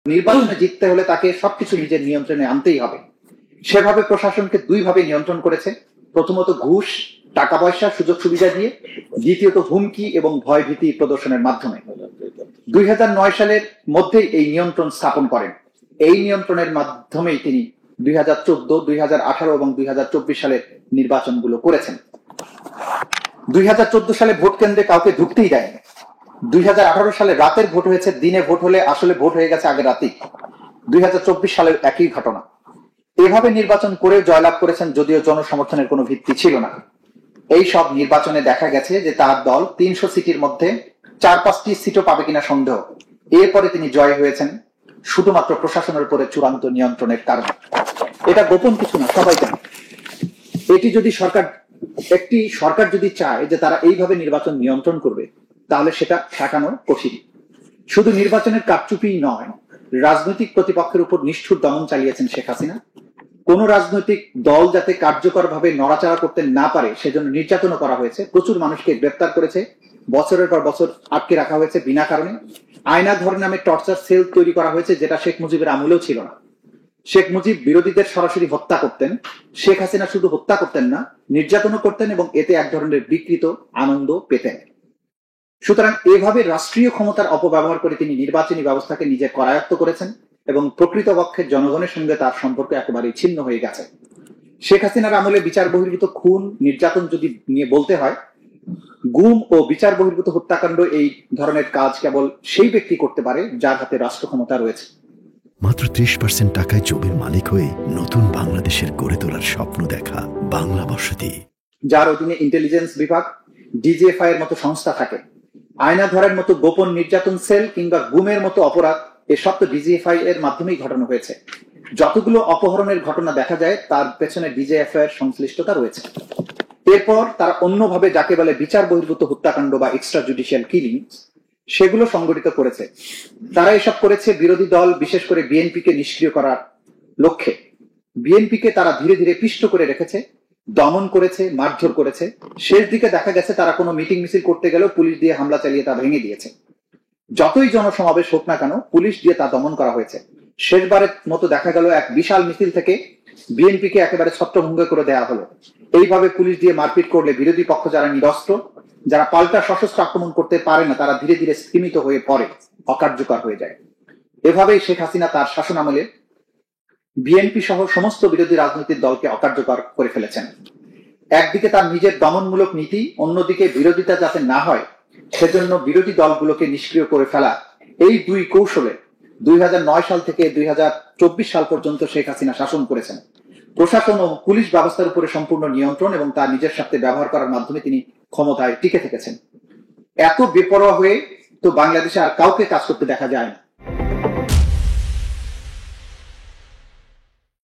নির্বাচনে জিততে হলে তাকে সবকিছু নিজের নিয়ন্ত্রণে আনতেই হবে। সেভাবে প্রশাসনকে দুইভাবে নিয়ন্ত্রণ করেছে। প্রথমত ঘুষ, টাকা পয়সা, সুযোগ সুবিধা দিয়ে, দ্বিতীয়ত হুমকি এবং ভয়ভীতি প্রদর্শনের মাধ্যমে। 2009 সালের মধ্যেই এই নিয়ন্ত্রণ স্থাপন করেন। এই নিয়ন্ত্রণের মাধ্যমেই তিনি 2014, 2018 এবং 2024 সালের নির্বাচনগুলো করেছেন। 2014 সালে ভোট কেন্দ্রে কাউকে ঢুকতেই দেয়নি। 2018 সালে রাতের ভোট হয়েছে, দিনে ভোট হলে আসলে ভোট হয়ে গেছে আগে রাতেই। 2024 সালের একই ঘটনা। এভাবে নির্বাচন করে জয়লাভ করেছেন, যদিও জনসমর্থনের কোনো ভিত্তি ছিল না। এই সব নির্বাচনে দেখা গেছে যে তার দল 300 সিটির মধ্যে 4-5টি সিটও পাবে কিনা সন্দেহ। এরপরে তিনি জয় হয়েছেন শুধুমাত্র প্রশাসনের উপরে চূড়ান্ত নিয়ন্ত্রণের কারণে। এটা গোপন কিছু না, সবাই জানে। একটি সরকার যদি চায় যে তারা এইভাবে নির্বাচন নিয়ন্ত্রণ করবে, তাহলে সেটা ঠেকানো কঠিন। শুধু নির্বাচনের কারচুপি নয়, রাজনৈতিক প্রতিপক্ষের উপর নিষ্ঠুর দমন চালিয়েছেন শেখ হাসিনা। কোন রাজনৈতিক দল যাতে কার্যকরভাবে নড়াচড়া করতে না পারে সেজন্য নির্যাতনও করা হয়েছে। প্রচুর মানুষকে গ্রেপ্তার করেছে, বছরের পর বছর আটকে রাখা হয়েছে বিনা কারণে। আয়নাঘর নামে টর্চার সেল তৈরি করা হয়েছে, যেটা শেখ মুজিবের আমলেও ছিল না। শেখ মুজিব বিরোধীদের সরাসরি হত্যা করতেন, শেখ হাসিনা শুধু হত্যা করতেন না, নির্যাতনও করতেন এবং এতে এক ধরনের বিকৃত আনন্দ পেতেন। সুতরাং এভাবে রাষ্ট্রীয় ক্ষমতার অপব্যবহার করে তিনি নির্বাচনী ব্যবস্থাকে নিজে করায়ত্ত করেছেন এবং প্রকৃতপক্ষে জনগণের সঙ্গে তার সম্পর্ক একেবারেই ছিন্ন হয়ে গেছে। শেখ হাসিনার আমলে বিচার বহির্ভূত খুন, নির্যাতন যদি নিয়ে বলতে হয়, গুম ও বিচার বহির্ভূত হত্যাকাণ্ড এই ধরনের কাজ কেবল সেই ব্যক্তি করতে পারে যার হাতে রাষ্ট্র ক্ষমতা রয়েছে। মাত্র 30% টাকায় জমির মালিক হয়ে নতুন বাংলাদেশের গড়ে তোলার স্বপ্ন দেখা বাংলা বসতি, যার অধীনে ইন্টেলিজেন্স বিভাগ, ডিজিএফআই এর মতো সংস্থা থাকে। আয়নাঘরের মতো গোপন নির্যাতন সেল কিংবা গুমের মতো অপরাধ, এসব তো ডিজিএফআই এর মাধ্যমেই ঘটানো হয়েছে। যতগুলো অপহরণের ঘটনা দেখা যায় তার পেছনে ডিজিএফআই এর সংশ্লিষ্টতা রয়েছে। এরপর তারা অন্যভাবে যাকে বলে বিচার বহির্ভূত হত্যাকাণ্ড বা এক্সট্রা জুডিশিয়াল কিলিং, সেগুলো সংগঠিত করেছে। তারা এসব করেছে বিরোধী দল, বিশেষ করে বিএনপিকে নিষ্ক্রিয় করার লক্ষ্যে। বিএনপিকে তারা ধীরে ধীরে পিষ্ট করে রেখেছে, দমন করেছে, মারধর করেছে। শেষ দিকে দেখা গেছে তারা কোনো মিটিং মিছিল করতে গেলেও পুলিশ দিয়ে হামলা চালিয়ে তা ভেঙে দিয়েছে। যতই জনসমাবেশ হোক না কেন, পুলিশ দিয়ে তা দমন করা হয়েছে। শেষবারের মতো দেখা গেল এক বিশাল মিছিল থেকে বিএনপিকে একেবারে ছত্রভঙ্গ করে দেওয়া হলো। এইভাবে পুলিশ দিয়ে মারপিট করলে বিরোধী পক্ষ যারা নিরস্ত্র, যারা পাল্টা সশস্ত্র আক্রমণ করতে পারে না, তারা ধীরে ধীরে স্তিমিত হয়ে পড়ে, অকার্যকর হয়ে যায়। এভাবেই শেখ হাসিনা তার শাসন আমলে বিএনপি সহ সমস্ত বিরোধী রাজনৈতিক দলকে অকার্যকর করে ফেলেছেন। একদিকে তার নিজের দমনমূলক নীতি, অন্যদিকে বিরোধিতা যাতে না হয় সেজন্য বিরোধী দলগুলোকে নিষ্ক্রিয় করে ফেলা। এই দুই কৌশলে 2009 সাল থেকে 2024 সাল পর্যন্ত শেখ হাসিনা শাসন করেছেন। প্রশাসন ও পুলিশ ব্যবস্থার উপরে সম্পূর্ণ নিয়ন্ত্রণ এবং তার নিজের স্বার্থে ব্যবহার করার মাধ্যমে তিনি ক্ষমতায় টিকে থেকেছেন। এত বেপরোয়া হয়ে তো বাংলাদেশে আর কাউকে কাজ করতে দেখা যায় না।